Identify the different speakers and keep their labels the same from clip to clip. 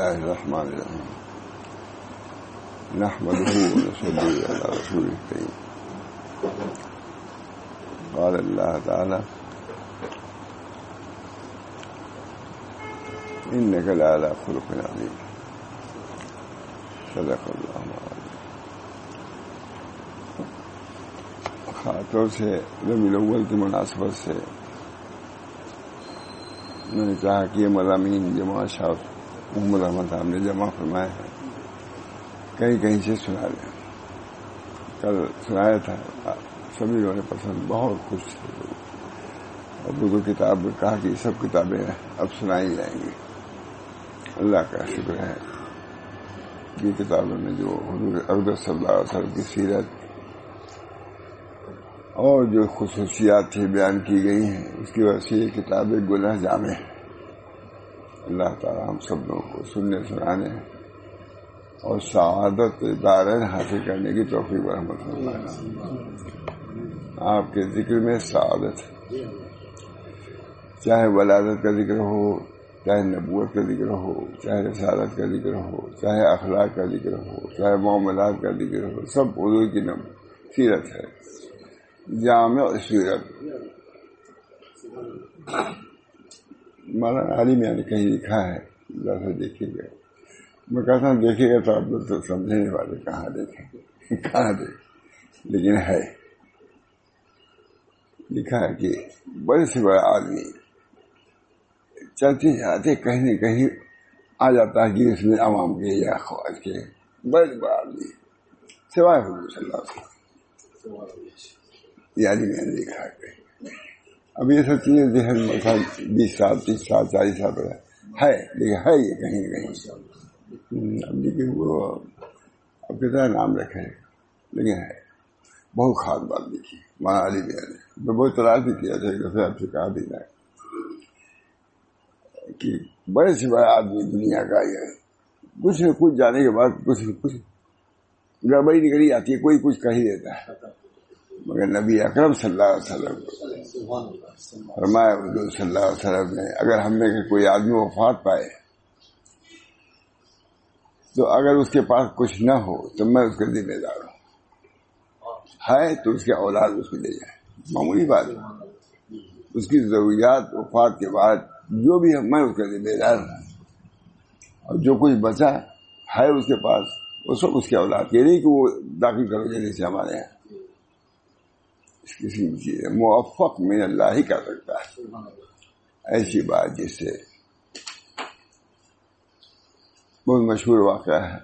Speaker 1: الله الرحمن الرحيم نحمده ونصلي على رسوله الكريم. قال الله تعالى إنك لعلى خلق عظيم. صدق الله العظيم. خاطر سے ربیع الاول کی مناسبت سے میں نے کہا کہ یہ مضامین جماعت صاحب محمد احمد صاحب نے جمع فرمائے ہیں، کہیں کہیں سے سنا لیں. کل سنایا تھا، سبھی لوگوں نے پسند، بہت خوش تھے لوگ. اور دوسری کتاب میں کہا کہ سب کتابیں اب سنائی جائیں گی. اللہ کا شکر ہے یہ کتابوں میں جو حضور اقدس صلی اللہ علیہ وسلم کی سیرت اور جو خصوصیات تھی بیان کی گئی ہیں، اس کی وجہ سے یہ کتابیں گناہ جامع ہیں. اللہ تعالی ہم سب لوگوں کو سننے سنانے اور سعادت دارین حاصل کرنے کی توفیق و رحمت فرمائے. آپ کے ذکر میں سعادت ہے، چاہے ولادت کا ذکر ہو، چاہے نبوت کا ذکر ہو، چاہے رسالت کا ذکر ہو، چاہے اخلاق کا ذکر ہو، چاہے معاملات کا ذکر ہو، سب حضور کی سیرت ہے، جامع سیرت. مولانا علی میں نے کہیں لکھا ہے، ذرا دیکھیے گا. میں کہتا ہوں دیکھیے گا تو آپ لوگ تو سمجھنے والے کہاں دیکھیں کہاں دیکھیں، لیکن ہے لکھا ہے کہ بڑے سے بڑا آدمی چلتے جاتے کہیں نہ کہیں آ جاتا ہے کہ اس میں عوام کے یا خواہش کے بڑے سے بڑا آدمی سوائے حضور صلی اللہ علیہ وسلم. یعنی میں نے دیکھا ہے. اب یہ سب چیزیں ذہن میں 20 سال 30 سال 40 سال پہلے ہے، لیکن ہے یہ کہیں نہ کہیں. اب لیکن وہ اب کتنا نام رکھے، لیکن ہے. بہت خاص بات لکھی مولانا علی نے. میں بہت تلاش بھی کیا تھا، ایک دفعہ آپ سے کہا بھی نہ کہ بڑے سے بڑا آدمی دنیا کا یہ کچھ نہ کچھ جانے کے بعد کچھ نہ کچھ گڑبڑی نکلی آتی ہے، کوئی کچھ کہہ ہی دیتا ہے. مگر نبی اکرم صلی اللہ علیہ وسلم فرمایا، حضور صلی اللہ علیہ وسلم نے اگر ہم میں کوئی آدمی وفات پائے تو اگر اس کے پاس کچھ نہ ہو تو میں اس کا ذمہ دار ہوں. ہے تو اس کے اولاد اس کو لے جائے، معمولی بات ہے. اس کی ضروریات وفات کے بعد جو بھی میں اس کا ذمہ دار ہوں. اور جو کچھ بچا ہے اس کے پاس وہ سب اس کے اولاد کے، نہیں کہ وہ داخل کرو جیسے سے ہمارے یہاں کسی چیز موفق من اللہ ہی کر سکتا ہے. ایسی بات جس سے بہت مشہور واقعہ ہے.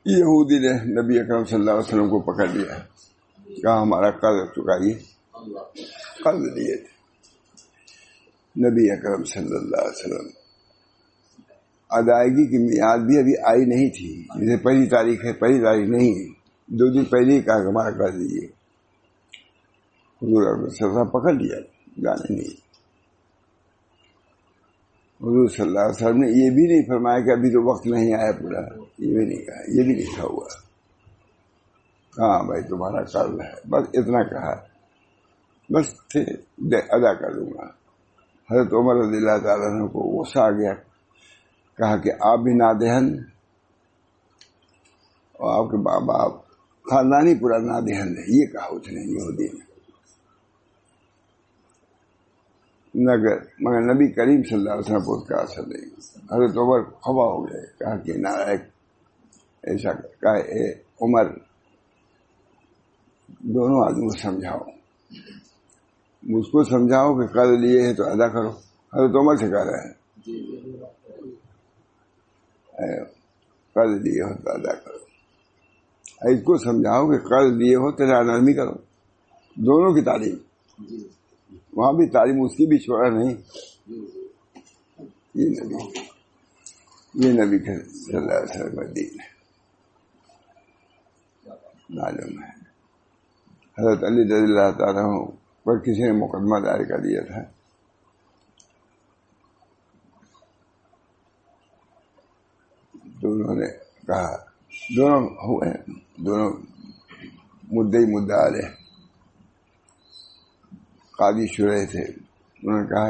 Speaker 1: یہودی نے نبی اکرم صلی اللہ علیہ وسلم کو پکڑ لیا، کہا ہمارا قرض چکائیے. قرض لیے تھے نبی اکرم صلی اللہ علیہ وسلم. ادائیگی کی میعاد بھی ابھی آئی نہیں تھی، جیسے پہلی تاریخ ہے، پہلی تاریخ نہیں ہے، 2 دن پہلے ہی کہا کہ ہمارا قرض دیجیے. حضور صلی اللہ علیہ وسلم پکڑ لیا، جانے نہیں. حضور صلی اللہ علیہ وسلم نے یہ بھی نہیں فرمایا کہ ابھی تو وقت نہیں آیا پورا، یہ بھی نہیں کہا، یہ بھی لکھا ہوا. ہاں بھائی تمہارا قرض ہے، بس اتنا کہا، بس ادا کر دوں گا. حضرت عمر رضی اللہ تعالیٰ عنہ کو غصہ آ گیا، کہا کہ آپ بھی نادہن اور آپ کے باپ خاندانی پورا نادہن ہے. یہ کہا اس نے یہودی نے. مگر نبی کریم صلی اللہ علیہ وسلم کو اس کا اثر نہیں. حضرت عمر خفا ہو گئے، کہا کہ نالائق ایسا کہا، اے عمر دونوں آدمی کو سمجھاؤ، مجھ کو سمجھاؤ کہ قرض لیے ہے تو ادا کرو. حضرت عمر سے کہہ رہے ہیں قرض لیے ہو تو ادا کرو. اس کو سمجھاؤ کہ قرض لیے ہو تو نرمی کرو. دونوں کی تعلیم، وہاں بھی تعلیم اس کی بھی چھوڑا نہیں. یہ نبی صلی اللہ علیہ وسلم کا دین ہے. معلوم ہے حضرت علی رضی اللہ تعالیٰ پر کسی نے مقدمہ دائر کر دیا تھا. تو انہوں نے کہا، دونوں ہوئے، دونوں مدعی مدعا علیہ قاضی شرح تھے. انہوں نے کہا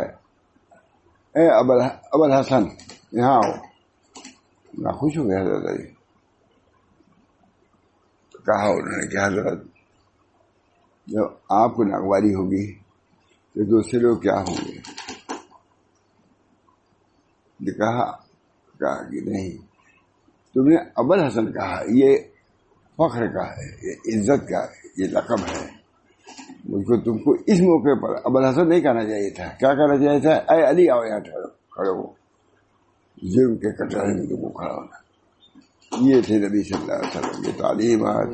Speaker 1: اے ابوالحسن یہاں آؤ. ناخوش ہو گیا حضرت علی. کہا انہوں نے کہ حضرت جب آپ کو ناگواری ہوگی تو دوسرے لوگ کیا ہوں گے؟ کہا کہ نہیں، تم نے ابو الحسن کہا، یہ فخر کا ہے، یہ عزت کا ہے، یہ لقب ہے. مجھ کو تم کو اس موقع پر ابو الحسن نہیں کہنا چاہیے تھا. کیا کہنا چاہیے تھا؟ اے علی آؤ یہاں کھڑے ہو. جرم کے کٹہرے میں تم کو کھڑا ہونا. یہ تھے نبی صلی اللہ علیہ وسلم کی تعلیمات،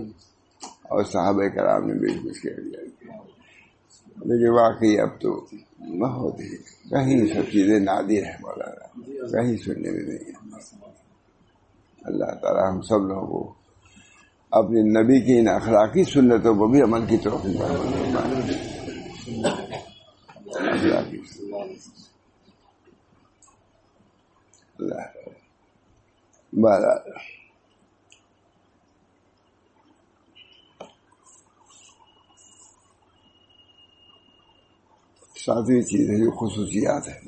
Speaker 1: اور صحابہ کرام نے بھی کچھ کہہ دیا. لیکن واقعی اب تو بہت ہی کہیں سب چیزیں نادر ہیں مولانا، کہیں سننے میں نہیں ہے. اللہ تعالیٰ ہم سب لوگوں کو اپنے نبی کی ان اخلاقی سنتوں کو بھی عمل کی توفیق فرمائے. اخلاقی اللہ بہرحال ساتویں چیز ہے جو خصوصیات ہے،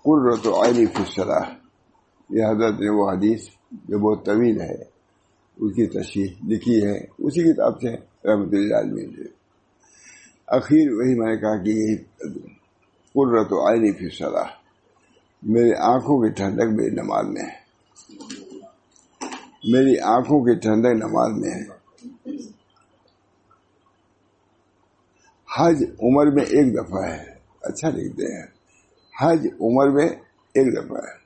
Speaker 1: قرۃ عینی فی الصلاۃ. یہ حضرت نے وہ حدیث جو بہت طویل ہے اس کی تشریح لکھی ہے اسی کتاب سے رحمۃ اللہ علیہ. اخیر وہی میں نے کہا کہ یہ قرۃ عینی فی الصلاۃ، میری آنکھوں کی ٹھنڈک میری نماز میں ہے، میری آنکھوں کی ٹھنڈک نماز میں ہے. حج عمر میں ایک دفعہ ہے. اچھا لکھتے ہیں، حج عمر میں ایک دفعہ ہے.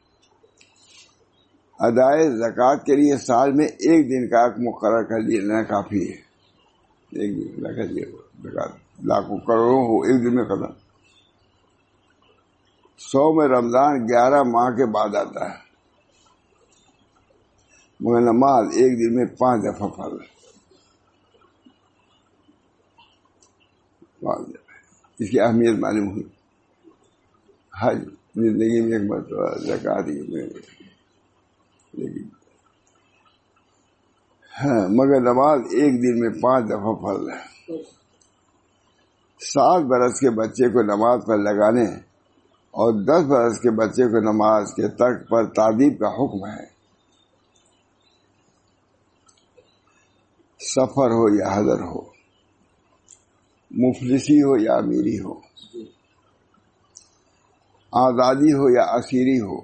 Speaker 1: ادائے زکوٰۃ کے لیے سال میں ایک دن کا مقرر کر لینا کافی ہے. ایک دن رکھ لیے زکوٰۃ، لاکھوں کروڑوں ہو ایک دن میں ختم. 100 میں رمضان 11 ماہ کے بعد آتا ہے، مگر نماز ایک دن میں 5 دفعہ فرض ہے. اس کی اہمیت معلوم ہوئی. حج زندگی میں ایک مرتبہ، زکوٰۃ لیکن مگر نماز ایک دن میں 5 دفعہ فرض ہے. 7 برس کے بچے کو نماز پر لگانے اور 10 برس کے بچے کو نماز کے ترک پر تعذیب کا حکم ہے. سفر ہو یا حضر ہو، مفلسی ہو یا امیری ہو، آزادی ہو یا اسیری ہو،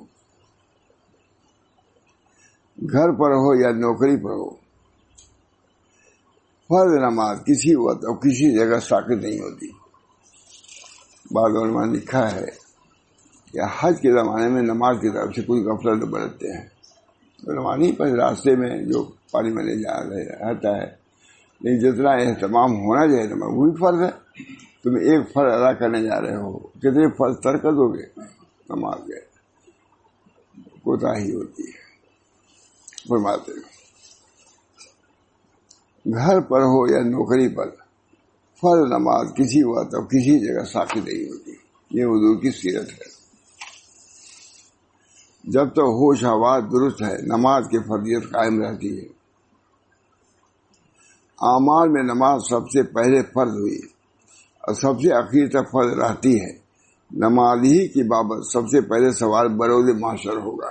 Speaker 1: گھر پر ہو یا نوکری پر ہو، فرض نماز کسی وقت اور کسی جگہ ساقط نہیں ہوتی. بعض علماء نے لکھا ہے کہ حج کے زمانے میں نماز کی طرف سے کوئی غفلت برتتے ہیں. علماء نہیں، پر راستے میں جو پانی میں لے جا رہتا ہے، لیکن جتنا اہتمام ہونا چاہیے نماز وہی فرض ہے. تم ایک فرض ادا کرنے جا رہے ہو، کتنے فرض ترک دو گے؟ نماز کے کوتاہی ہوتی ہے. فرماتے ہیں گھر پر ہو یا نوکری پر فرض نماز کسی وقت اور کسی جگہ ساقط نہیں ہوتی. یہ حضور کی سیرت ہے. جب تک ہوش حواس درست ہے نماز کی فرضیت قائم رہتی ہے. اعمال میں نماز سب سے پہلے فرض ہوئی اور سب سے اخیر تک فرض رہتی ہے. نماز ہی کی بابت سب سے پہلے سوال بروز محشر ہوگا.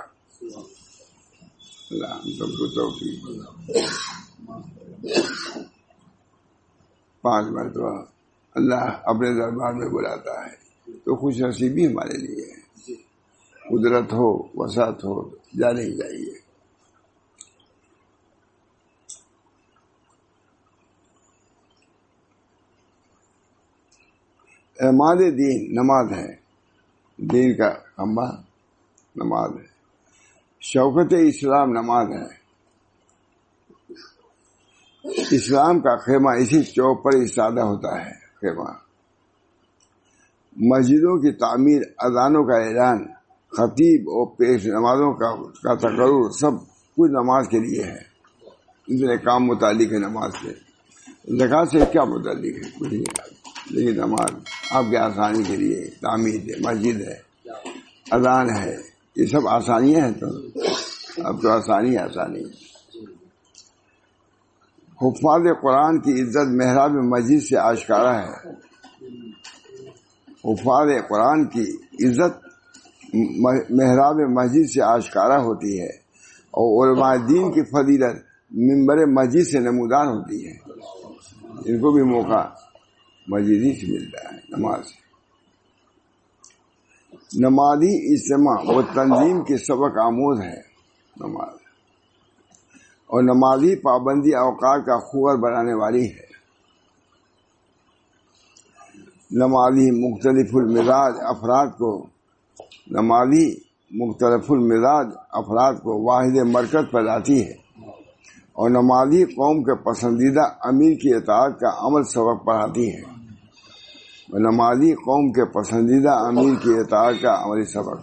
Speaker 1: اللہ ہم سب کو توفیق. 5 مرتبہ اللہ اپنے دربار میں بلاتا ہے تو خوش نصیبی ہمارے لیے ہے. قدرت ہو وسعت ہو جانے ہی چاہیے. اعمال دین نماز ہے، دین کا کھمبا نماز ہے. شوکت اسلام نماز ہے. اسلام کا خیمہ اسی چوک پر استادہ ہوتا ہے. خیمہ مسجدوں کی تعمیر، اذانوں کا اعلان، خطیب اور پیش نمازوں کا تقرر سب کچھ نماز کے لیے ہے. اتنے کام متعلق ہے نماز سے. زکوٰۃ سے کیا متعلق ہے؟ کچھ نہیں. لیکن نماز آپ کے آسانی کے لیے، تعمیر ہے، مسجد ہے، اذان ہے، یہ سب آسانیاں ہیں. تو اب تو آسانی ہے. حفاظ قرآن کی عزت محراب مسجد سے آشکارا ہے. حفاظ قرآن کی عزت محراب مسجد سے آشکارا ہوتی ہے اور علماء دین کی فضیلت منبر مسجد سے نمودار ہوتی ہے. ان کو بھی موقع مسجد ہی سے ملتا ہے نماز سے. نمازی اجتماع و تنظیم کے سبق آموز ہے نماز، اور نمازی پابندی اوقات کا خوبر بنانے والی ہے. نمازی مختلف المزاج افراد کو واحد مرکز پر لاتی ہے، اور نمازی قوم کے پسندیدہ امیر کی اطاعت کا عمل سبق پڑھاتی ہے. نمازی قوم کے پسندیدہ امیر کی اطاعت کا عملی سبق.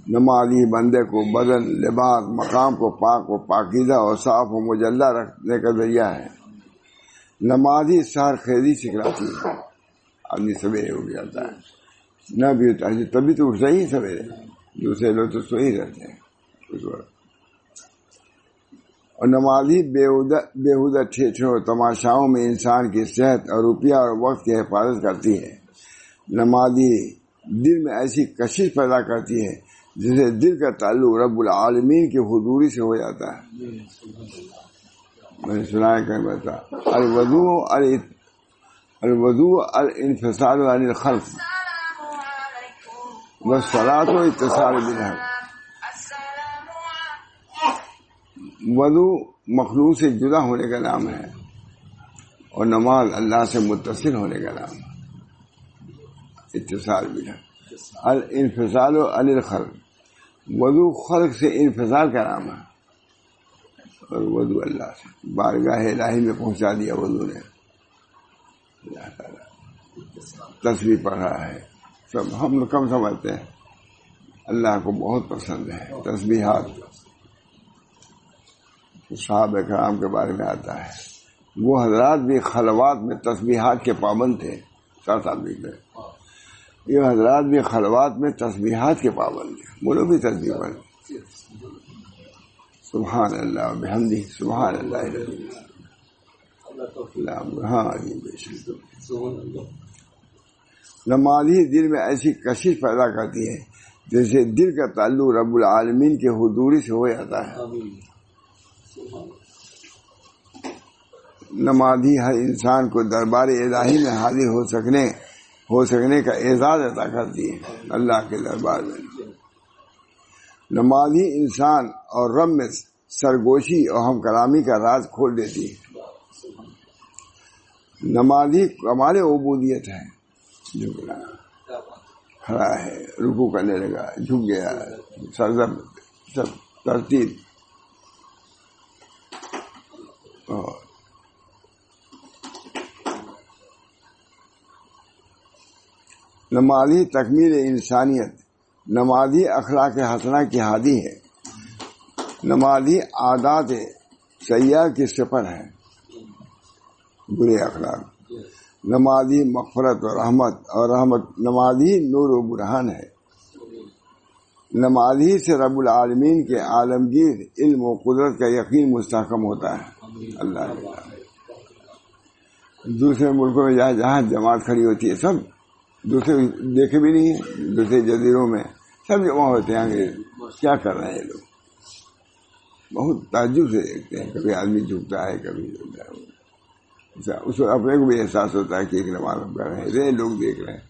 Speaker 1: نمازی بندے کو بدن، لباس، مقام کو پاک و پاکیزہ اور صاف و مجلہ رکھنے کا ذریعہ ہے. نمازی سحر خیزی سکھلاتی ہے. آدمی سویرے اٹھ جاتا ہے، نہ بھی ہوتا ہے تبھی تو اٹھتا ہی سویرے، دوسرے لوگ تو سو ہی رہتے ہیں اس وقت. اور نمازی بےہودہ ٹھیٹھوں اور تماشاؤں میں انسان کی صحت اور روپیہ اور وقت کی حفاظت کرتی ہے. نمازی دل میں ایسی کشش پیدا کرتی ہے جسے دل کا تعلق رب العالمین کی حضوری سے ہو جاتا ہے. میں نے سنا ہے کہیں بتا الوضوء الانفصال عن الخلق والصلاۃ اتصال بالحق. وضو مخلوق سے جدا ہونے کا نام ہے، اور نماز اللہ سے متصل ہونے کا نام ہے. اتصال بالحق. الانفصال عن الخلق، وضو خلق سے انفصال کا نام ہے، اور وضو اللہ سے بارگاہ الہی میں پہنچا دیا. وضو نے اللہ تعالیٰ تسبیح پڑھ رہا ہے. سب ہم لوگ کم سمجھتے ہیں، اللہ کو بہت پسند ہے تسبیحات. صحابہ کرام کے بارے میں آتا ہے وہ حضرات بھی خلوات میں تسبیحات کے پابند تھے. ساتھ آدمی کے یہ حضرات بھی خلوات میں تسبیحات کے پابند تھے. بولو بھی تسبیح پڑھ سبحان اللہ بحمدہ سبحان اللہ. ہاں نمازی دل میں ایسی کشش پیدا کرتی ہے جیسے دل کا تعلق رب العالمین کے حضوری سے ہو جاتا ہے. نمازی ہر انسان کو دربار الہی میں حاضر ہو سکنے کا اعزاز عطا کرتی ہے اللہ کے دربار میں. نمازی انسان اور رب میں سرگوشی اور ہم کلامی کا راز کھول دیتی ہے. نمازی کمال عبودیت ہے. جھکنا، کھڑا ہے، رکوع کرنے لگا، جھک گیا، سرزم سب ترتیب. نمازی تکمیل انسانیت، نمازی اخلاق حسنہ کی ہادی ہے. نمازی عادات سیاح کی سفر ہے، برے اخلاق. نمازی مغفرت و رحمت نمازی نور و برہان ہے. نمازی سے رب العالمین کے عالمگیر علم و قدرت کا یقین مستحکم ہوتا ہے. اللہ دوسرے ملکوں میں جہاں جماعت کھڑی ہوتی ہے سب دوسرے دیکھے بھی نہیں ہیں، دوسرے جزیروں میں سب جمع ہوتے ہیں. کیا کر رہے ہیں یہ لوگ؟ بہت تعجب سے دیکھتے ہیں. کبھی آدمی جھکتا ہے، کبھی جھکتا ہے. اس کو اپنے کو بھی احساس ہوتا ہے کہ ایک نماز ہم کر رہے ہیں، لوگ دیکھ رہے ہیں.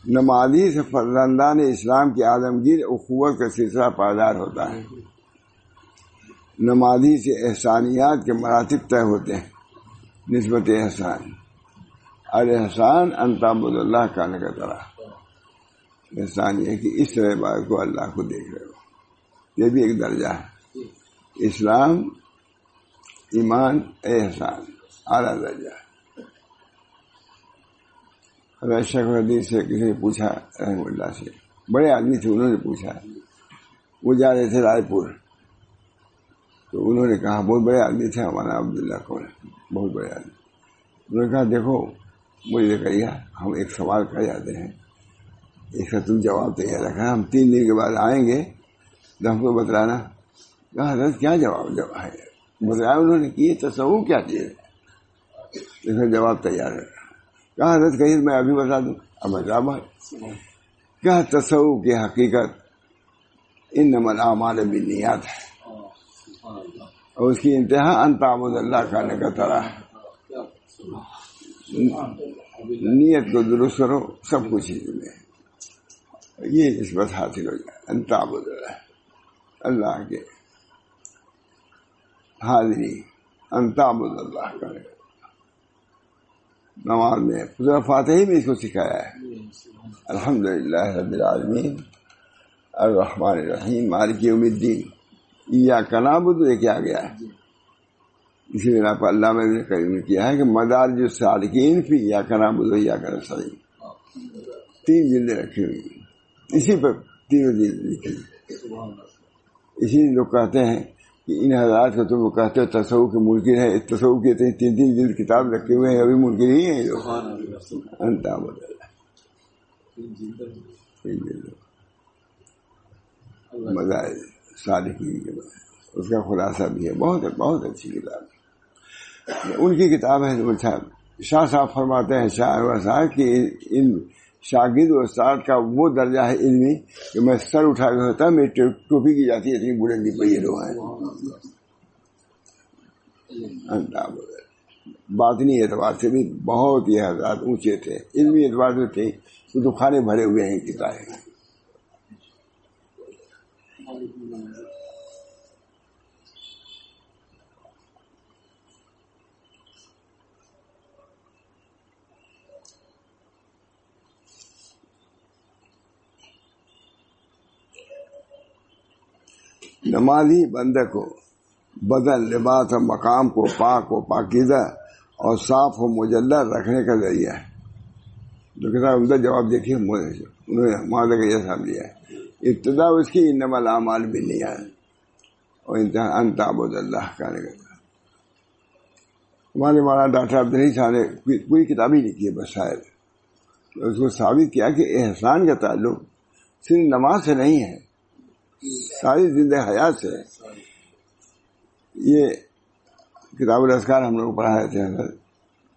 Speaker 1: نمازی سے فرزندان اسلام کی عالمگیر اخوت کا سلسلہ پائیدار ہوتا ہے. نمازی سے احسانیات کے مراتب طے ہوتے ہیں. نسبت احسان، الاحسان ان تعبد اللہ کا طرح. احسان یہ کہ اس طرح عبادت کو اللہ کو دیکھ رہے ہو. یہ بھی ایک درجہ ہے. اسلام، ایمان، احسان اعلیٰ درجہ. شیخ حدیث سے کسی نے پوچھا رحم اللہ سے، بڑے آدمی تھے، انہوں نے پوچھا، وہ جا رہے تھے رائے پور، تو انہوں نے کہا، بہت بڑے آدمی تھے ہمارا عبداللہ کون ہے، بہت بڑے آدمی. انہوں نے کہا دیکھو مجھے کہیے، ہم ایک سوال کر جاتے ہیں، اس کا تم جواب تیار رکھنا، ہم 3 دن کے بعد آئیں گے تو ہم کو بتلانا. کہا حضرت کیا جواب ہے؟ بتایا انہوں نے کہ یہ تصوف کیا چیز ہے، اس کا جواب تیار رکھنا. کہا حضرت کہیں میں ابھی بتا دوں. اب بتا بھائی کیا تصوف کی حقیقت انما الاعمال بالنیات ہے، اور اس کی انتہا ان تعبد اللہ کرنے کا طرح ہے. نیت کو درست کرو، سب کچھ ہی میں یہ نسبت حاصل ہو جائے. ان تعبد اللہ کے حاضری، ان تعبد اللہ کرے. نماز میں سورہ فاتحہ میں اس کو سکھایا ہے. الحمدللہ رب العالمین الرحمن الرحیم مالک یوم الدین ایاک نعبد، یہ کیا گیا ہے. اسی بنا پر علامہ ابن قیم نے کیا ہے کہ مدارج السالکین فی ایاک نعبد و ایاک نستعین، 3 جلدیں رکھی ہوئی ہیں، اسی پر 3 جلد لکھی. اسی لوگ کہتے ہیں کہ ان حضرات کو تم کہتے ہو تصوف کے منکر ہے، تصوف کے 3 جلد کتاب رکھے ہوئے ہیں، ابھی منکر ہی ہیں لوگ. انت عبد اللہ مدارج صالحین کے بعد اس کا خلاصہ بھی ہے. بہت بہت اچھی کتاب ہے. ان کی کتاب ہے. شاہ صاحب فرماتے ہیں، شاہ انور صاحب کہ ان شاگرد و استاد کا وہ درجہ ہے علمی کہ میں سر اٹھا کے ہوتا میری ٹوپی کی جاتی ہے، اتنی بلندی پہ یہ لوگ ہیں. باطنی اعتبار سے بھی بہت یہ حضرات اونچے تھے، علمی اعتبار سے تھے، کتب خانے بھرے ہوئے ہیں کتابیں. نمازی بندے کو بدن، لباس اور مقام کو پاک و پاکیزہ اور صاف و مجلہ رکھنے کا ذریعہ ہے. جو کتاب عمدہ جواب دیکھیے انہوں نے معاذ کا یہ صاحب دیا ہے. ابتدا اس کی انما الاعمال بالنیات اور انتہا ان تعبد اللہ کہنے کا. ہمارے مولانا ڈاکٹر عبدالحی صاحب نے پوری کتاب ہی لکھی ہے بس شاید اس کو ثابت کیا کہ احسان کا تعلق صرف نماز سے نہیں ہے، ساری زندہ حیات سے. یہ کتاب الاذکار ہم لوگ پڑھا رہے تھے حضرت.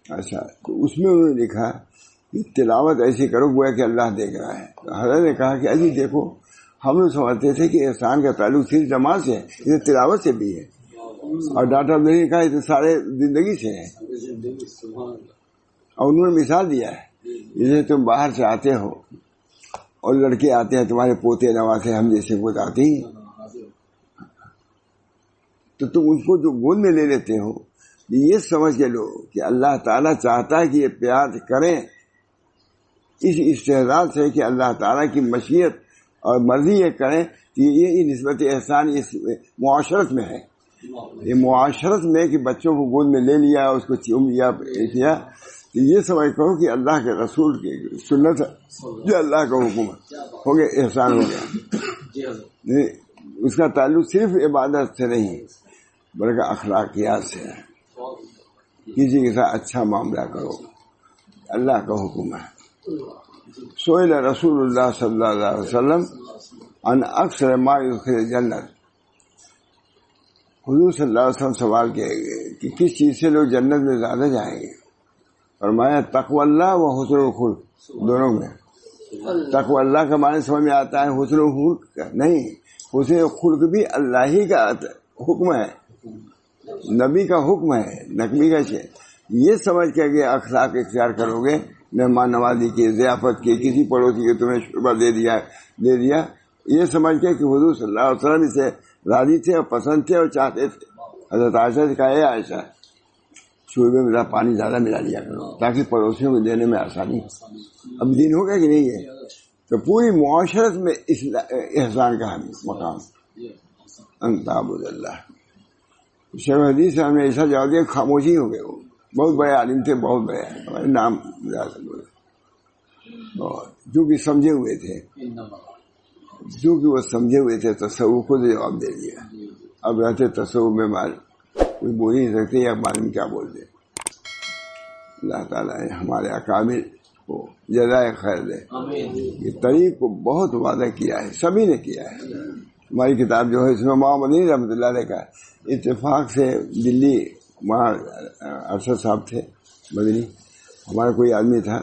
Speaker 1: اچھا اس میں انہوں نے لکھا کہ تلاوت ایسی کرو گویا کہ اللہ دیکھ رہا ہے. حضرت نے کہا کہ اجی دیکھو ہم لوگ سمجھتے تھے کہ احسان کا تعلق صرف نماز سے ہے، یہ تلاوت سے بھی ہے. اور ڈاکٹر عبدالحی نے کہا یہ سارے زندگی سے ہے. اور انہوں نے مثال دیا ہے جیسے تم باہر سے آتے ہو اور لڑکے آتے ہیں تمہارے پوتے نواسے ہم جیسے گود آتے ہیں، تو تم ان کو جو گود میں لے لیتے ہو یہ سمجھ کے لو کہ اللہ تعالیٰ چاہتا ہے کہ یہ پیار کریں، اس استعداد سے کہ اللہ تعالیٰ کی مشیت اور مرضی یہ کریں کہ یہ نسبت احسان اس معاشرت میں ہے. یہ معاشرت میں کہ بچوں کو گود میں لے لیا، اس کو چوم لیا کیا، تو یہ سمجھ کرو کہ اللہ کے رسول کی سنت ہے، یہ اللہ کا حکم ہے، ہو گیا احسان ہو گیا. اس کا تعلق صرف عبادت سے نہیں بلکہ اخلاقیات سے ہے. کسی کے ساتھ اچھا معاملہ کرو، اللہ کا حکم ہے. سئل رسول اللہ صلی اللہ علیہ وسلم ان اکثر ما یدخل الجنت، حضور صلی اللہ علیہ وسلم سوال کیے گئے کہ کس چیز سے لوگ جنت میں زیادہ جائیں گے. فرمایا تقوی اللہ و حسن الخلق، دونوں میں. تقوی اللہ کا معنی سمجھ میں آتا ہے، حسن الخلق کا نہیں. حسن الخلق بھی اللہ ہی کا حکم ہے، نبی کا حکم ہے، نقلی کا شے. یہ سمجھ کے کہ اخلاق اختیار کرو گے، مہمان نوازی کی، ضیافت کی، کسی پڑوسی کے تمہیں شعبہ دے دیا، یہ سمجھ کے کہ حضور صلی اللہ علیہ وسلم اسے راضی تھے اور پسند تھے اور چاہتے تھے. حضرت عائشہ سے کہا، اے عائشہ شوربے میں پانی زیادہ ملا لیا کرو تاکہ پڑوسیوں کو دینے میں آسانی. اب دین ہو گیا کہ نہیں ہے؟ تو پوری معاشرت میں احسان کا مقام ان تعبد اللہ. شیخ حدیث صاحب نے ایسا جواب دیا خاموشی ہو گئے. وہ بہت بڑے عالم تھے، بہت بڑے، ہمارے نام چونکہ سمجھے ہوئے تھے، چونکہ وہ سمجھے ہوئے تھے تصوف خود جواب دے دیا. اب رہتے تصوف میں کوئی بول ہی نہیں سکتے یا معلوم کیا بول دے. اللہ تعالیٰ نے ہمارے اکابر کو جزائے خیر دے. یہ طریق کو بہت وعدہ کیا ہے، سبھی نے کیا ہے. ہماری کتاب جو ہے اس میں محمد مدنی رحمۃ اللہ علیہ کا اتفاق سے دلی وہاں ارشد صاحب تھے مدنی، ہمارا کوئی آدمی تھا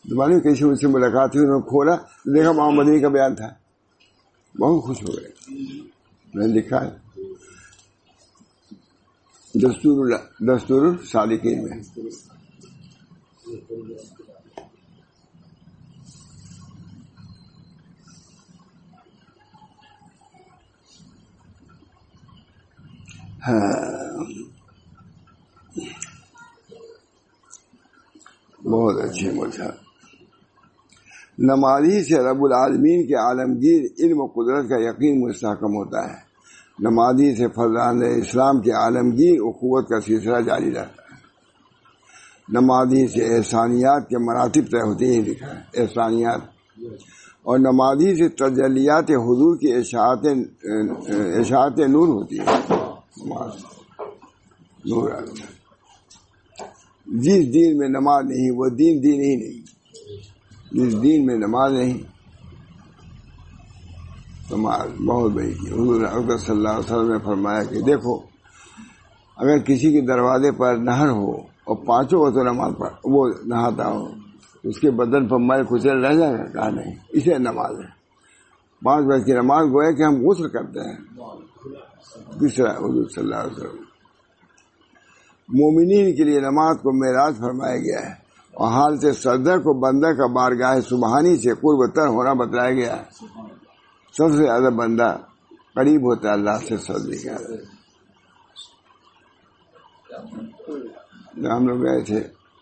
Speaker 1: معلوم کسی مجھ سے ملاقات ہوئی، انہوں نے کھولا دیکھا محمد مدنی کا بیان تھا، بہت خوش ہو گئے. میں نے لکھا ہے دستور السالکین میں. بہت اچھی مجھا. نمازی سے رب العالمین کے عالمگیر علم و قدرت کا یقین مستحکم ہوتا ہے. نمازی سے فرزان اسلام کے عالمگیر اخوت کا سلسلہ جاری رہتا ہے. نمازی سے احسانیات کے مراتب طے ہوتے ہی لکھا ہے، احسانیات. اور نمازی سے تجلیات حضور کی اشاعت نور ہوتی ہے. نور جس دین میں نماز نہیں وہ دین ہی نہیں. جس دین میں نماز نہیں، نماز بہت بڑی کی. حضور اکرم صلی اللہ علیہ وسلم نے فرمایا کہ دیکھو اگر کسی کے دروازے پر نہر ہو اور پانچوں وقت نماز پڑھ وہ نہاتا ہو، اس کے بدن پر مل کچل رہ جائے گا؟ کہا نہیں، اسے نماز ہے. 5 وقت کی نماز گویا کہ ہم غسل کرتے ہیں. کس طرح حضور صلی اللہ علیہ وسلم مومنین کے لیے نماز کو معراج فرمایا گیا ہے، اور حالت صدر کو بندہ کا بارگاہ سبحانی سے قرب تر ہونا بتلایا گیا ہے. سب سے زیادہ بندہ قریب ہوتا ہے اللہ سے صدر کا. ہم لوگ گئے تھے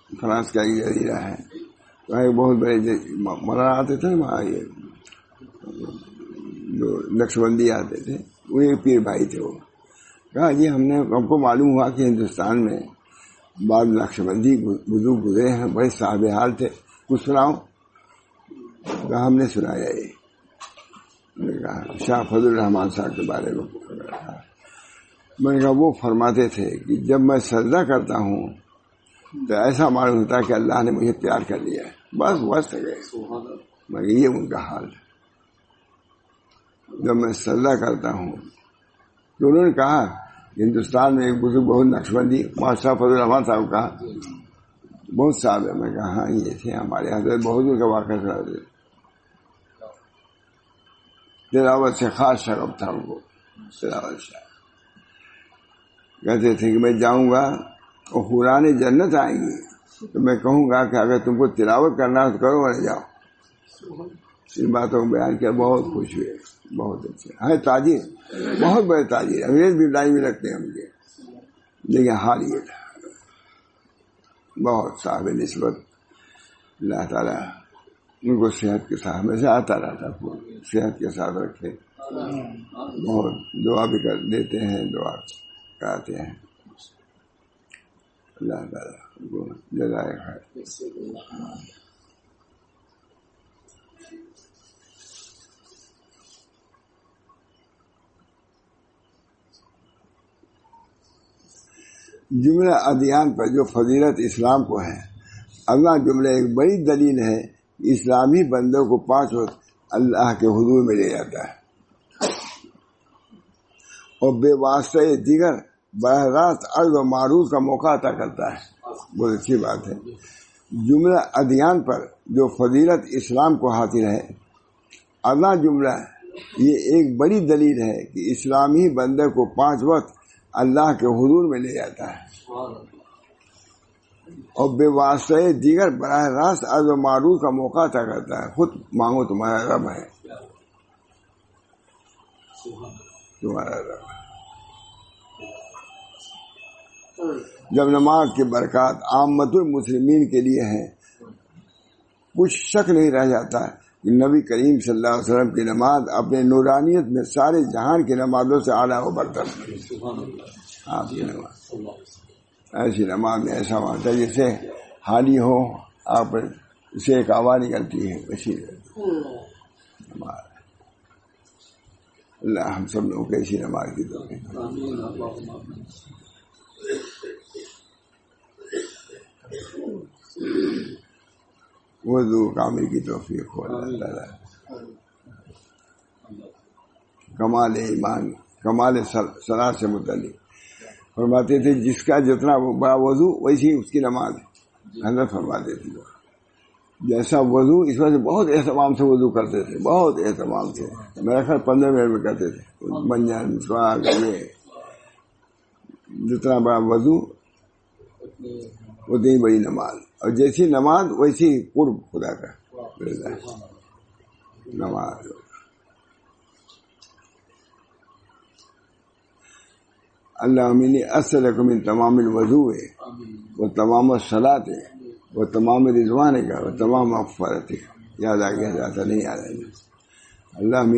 Speaker 1: فرانس کا ایک جزیرہ ہے، وہاں ایک بہت بڑے مولانا آتے تھے، وہاں یہ جو نقشبندی آتے تھے، وہ پیر بھائی تھے. وہ کہا جی ہم کو معلوم ہوا کہ ہندوستان میں بعض نقشبندی بزرگ گزرے ہیں، بڑے صاحب حال تھے، کچھ سناؤ. کہا ہم نے سنایا یہ. میں نے کہا شاہ فضل الرحمان صاحب کے بارے میں. میں نے کہا وہ فرماتے تھے کہ جب میں سجدہ کرتا ہوں تو ایسا معلوم ہوتا ہے کہ اللہ نے مجھے پیار کر لیا ہے، بس وسط گئے. مگر یہ ان کا حال ہے. جب میں سجدہ کرتا ہوں تو انہوں نے کہا ہندوستان میں ایک بزرگ بہت نقشبندی شاہ فضل الرحمان صاحب کہا بہت صاحب ہے. میں کہا ہاں یہ تھے ہمارے حضرت بہت کا واقعہ سنا دے. تلاوت سے خاص شغف تھا ان کو. تلاوت سے کہتے تھے کہ میں جاؤں گا اور حوران جنت آئیں گی تو میں کہوں گا کہ اگر تم کو تلاوت کرنا ہے تو کرو ورنہ جاؤ. ان باتوں کو بیان کیا، بہت خوش ہوئے. بہت اچھے ہے تاجر، بہت بڑے تاجر، انگریز بھی لائن میں رکھتے ہیں مجھے. لیکن حال یہ تھا بہت صاحب نسبت. اللہ تعالیٰ ان کو صحت کے ساتھ ہمیشہ آتا رہتا، صحت کے ساتھ رکھے. بہت دعا بھی کر دیتے ہیں، دعا کراتے ہیں. اللہ تعالیٰ ان کو جزائے خیر. جملہ ادیان پر جو فضیلت اسلام کو ہے، اگلا جملہ ایک بڑی دلیل ہے کہ اسلامی بندوں کو 5 وقت اللہ کے حضور میں لے جاتا ہے اور بے واسطہ دیگر براہ راست عرض و معروض کا موقع عطا کرتا ہے. بہت اچھی بات ہے. جملہ ادیان پر جو فضیلت اسلام کو حاصل ہے، اگلا جملہ یہ ایک بڑی دلیل ہے کہ اسلامی بندے کو 5 وقت اللہ کے حضور میں لے جاتا ہے اور بے واسطہ دیگر براہ راست عرض و معروض کا موقع عطا کرتا ہے. خود مانگو تمہارا رب ہے، تمہارا رب. جب نماز کی برکات عامت المسلمین کے لیے ہے، کچھ شک نہیں رہ جاتا کہ نبی کریم صلی اللہ علیہ وسلم کی نماز اپنے نورانیت میں سارے جہان کی نمازوں سے اعلیٰ و برتر. آپ کی نماز ایسی نماز میں ایسا ہوتا ہے جیسے حالی ہو آپ سے ایک آواز نکلتی ہے، ویسی نماز. اللہ ہم سب لوگوں کو ایسی نماز کی توفیق. وضو کامل کی توفیق ہو. اللہ تعالیٰ کمال ایمان، کمال صلاۃ سے متعلق فرماتے تھے جس کا جتنا بڑا وضو ویسی اس کی نماز ہے. حضرت فرماتے تھے جیسا وضو اس وجہ سے بہت اہتمام سے وضو کرتے تھے، بہت اہتمام سے، میرا خیال 15 منٹ میں کرتے تھے، منجن سواگ یہ جتنا بڑا وضو اتنی بڑی نماز، اور جیسی نماز ویسی قرب خدا کا نماز۔ اللہم انی اسألک من تمام الوضوء و تمام الصلاۃ و تمام رضوان کا و تمام مغفرت کا۔ یاد آ گیا جاتا نہیں یاد آ گیا۔ اللہم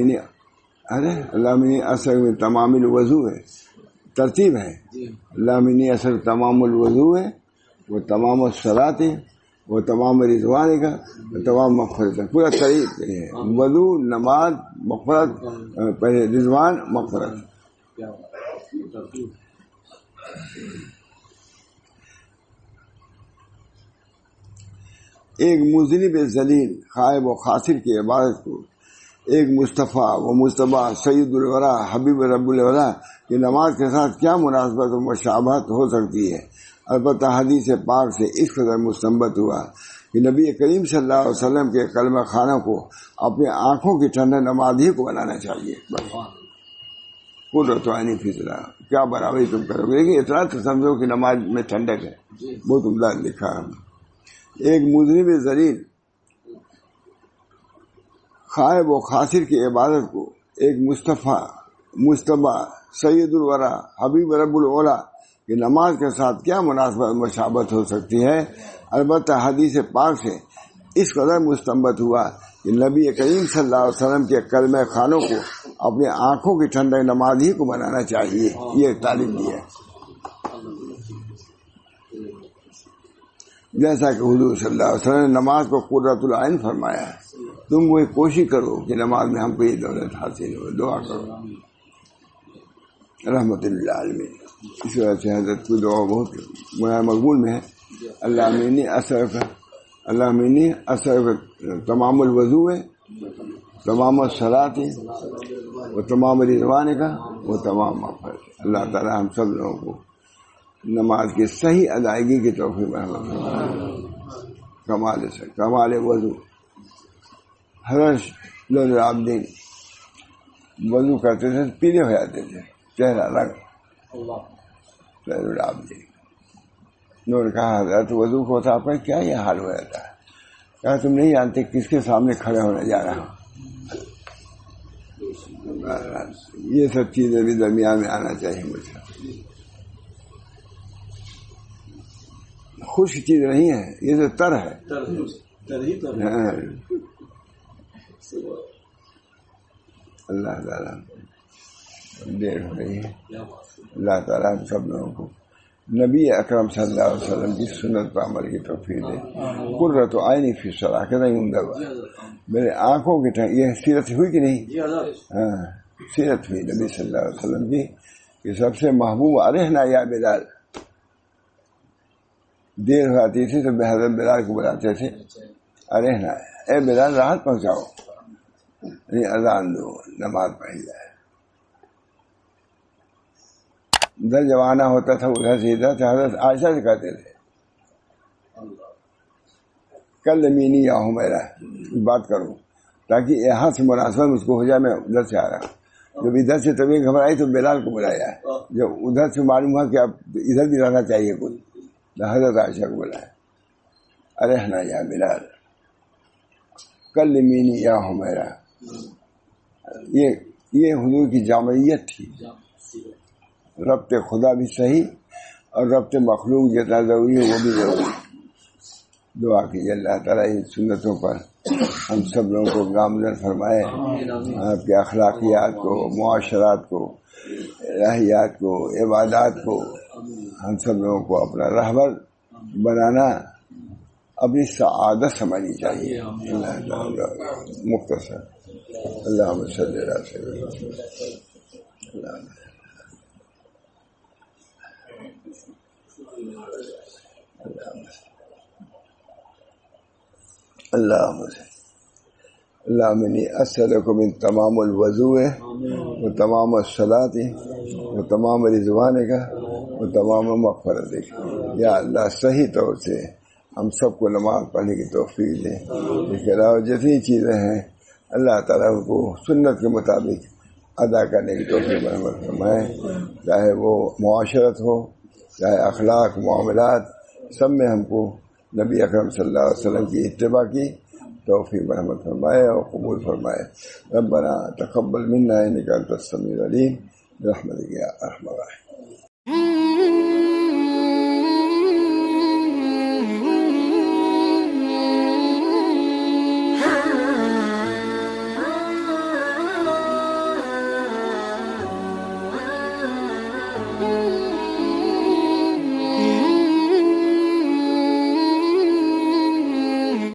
Speaker 1: انی اسألک من تمام الوضوء ترتیب ہے، اللہم انی اسألک تمام الوضوء و تمام الصلاۃ و تمام رضوان کا و تمام مغفرت کا، پورا طریق ہے، وضو، نماز، مغفرت، پہلے رضوان، مغفرت۔ ایک مذنب ذلیل خائب و خاسر کی عبادت کو ایک مصطفیٰ و مجتبی سید الورا حبیب رب الورا کی نماز کے ساتھ کیا مناسبت و مشابہت ہو سکتی ہے؟ البتہ حدیث پاک سے اس قدر مستنبت ہوا کہ نبی کریم صلی اللہ علیہ وسلم کے کلمہ خانہ کو اپنی آنکھوں کی ٹھنڈک نماز ہی کو بنانا چاہیے۔ قدرت عینی فضلہ، کیا برابری تم کرو گے، لیکن اتنا تو سمجھو کہ نماز میں ٹھنڈک ہے، بہت عمدہ لکھا ہے۔ ایک مذنب ذلیل خائب و خاسر کی عبادت کو ایک مصطفیٰ مجتبی سید الورا حبیب رب العلا کی نماز کے ساتھ کیا مناسبت مشابہت ہو سکتی ہے؟ البتہ حدیث پاک سے اس قدر مستنبت ہوا کہ نبی کریم صلی اللہ علیہ وسلم کے کلمہ خانوں کو اپنی آنکھوں کی ٹھنڈک نماز ہی کو بنانا چاہیے، یہ تعلیم دی ہے۔ جیسا کہ حضور صلی اللہ علیہ وسلم نے نماز کو قرۃ العین فرمایا ہے، تم وہی کوشش کرو کہ نماز میں ہم کو یہ دولت حاصل ہو، دعا کرو رحمت اللہ عالمین۔ اس وجہ سے حضرت کی دعا بہت مقبول میں ہے۔ اللہم انی اسألک تمام الوضوء تمام الصلاۃ و تمام رضوان کا و تمام مغفرت۔ اللہ تعالی ہم سب لوگوں کو نماز کی صحیح ادائیگی کی توفیق عطا فرمائے۔ کمال وضو، حضرت زین العابدین وضو کرتے تھے پیلے ہو جاتے تھے چہرہ رنگ، زین العابدین انہوں نے کہا حضرت وضو کو ہوتا آپ کا کیا یہ حال ہو جاتا ہے؟ کہا تم نہیں جانتے کس کے سامنے کھڑے ہونے جا رہا ہوں۔ یہ سب چیزیں بھی درمیان میں آنا چاہیے مجھے۔ خشک چیز نہیں ہے، یہ تو تر ہے۔ اللہ تعالیٰ دیر ہو رہی ہے، اللہ تعالیٰ ہم سب لوگوں کو نبی اکرم صلی اللہ علیہ وسلم کی سنت پر عمل کی توفیق دے۔ قرۃ عینی فی الصلاۃ، کہتا ہے عمدہ میرے آنکھوں کی یہ سیرت ہوئی کہ نہیں؟ ہاں سیرت ہوئی نبی صلی اللہ علیہ وسلم کی کہ سب سے محبوب ارحنا یا بلال، دیر ہو جاتی تھی تو حضرت بلال کو بلاتے تھے ارحنا، اے بلال راحت پہنچاؤ، اذان دو نماز پڑھی جائے۔ ادھر جب آنا ہوتا تھا ادھر سے ادھر سے حضرت عائشہ سے کہتے تھے کل مینی یا ہوں میرا بات کروں تاکہ یہاں سے مناسبت مجھ کو ہو جائے، میں ادھر سے آ رہا ہوں۔ جب ادھر سے طبیعت گھبرائی تو بلال کو بلایا، جب ادھر سے معلوم ہوا کہ اب ادھر بھی رہنا چاہیے کچھ، حضرت عائشہ کو بلایا ارحنا یا بلال کل مینی یا ہوں میرا۔ یہ حضور کی جامعیت تھی، ربط خدا بھی صحیح اور ربط مخلوق جتنا ضروری ہے وہ بھی ضروری ہے۔ دعا کیجیے اللہ تعالیٰ ان سنتوں پر ہم سب لوگوں کو گامزن فرمائے، آپ کے اخلاقیات کو، معاشرات کو، الہیات کو، عبادات کو ہم سب لوگوں کو اپنا رہبر بنانا اپنی سعادت سمجھنی چاہیے۔ اللہ تعالیٰ مختصر اللہم صلی علی سیدنا اللہم انی اسألک من تمام الوضوء و تمام الصلاۃ و تمام رضوان کا و تمام مغفرت کا۔ یا اللہ صحیح طور سے ہم سب کو نماز پڑھنے کی توفیق دیں. اس کے علاوہ جتنی چیزیں ہیں اللہ تعالیٰ کو سنت کے مطابق ادا کرنے کی توفیق برحمت فرمائے. چاہے وہ معاشرت ہو، چاہے اخلاق، معاملات، سب میں ہم کو نبی اکرم صلی اللہ علیہ وسلم کی اتباع کی توفیق برحمت فرمائے اور قبول فرمائے. ربنا تقبل منا انک انت السمیع العلیم برحمتک یا ارحم الراحمین.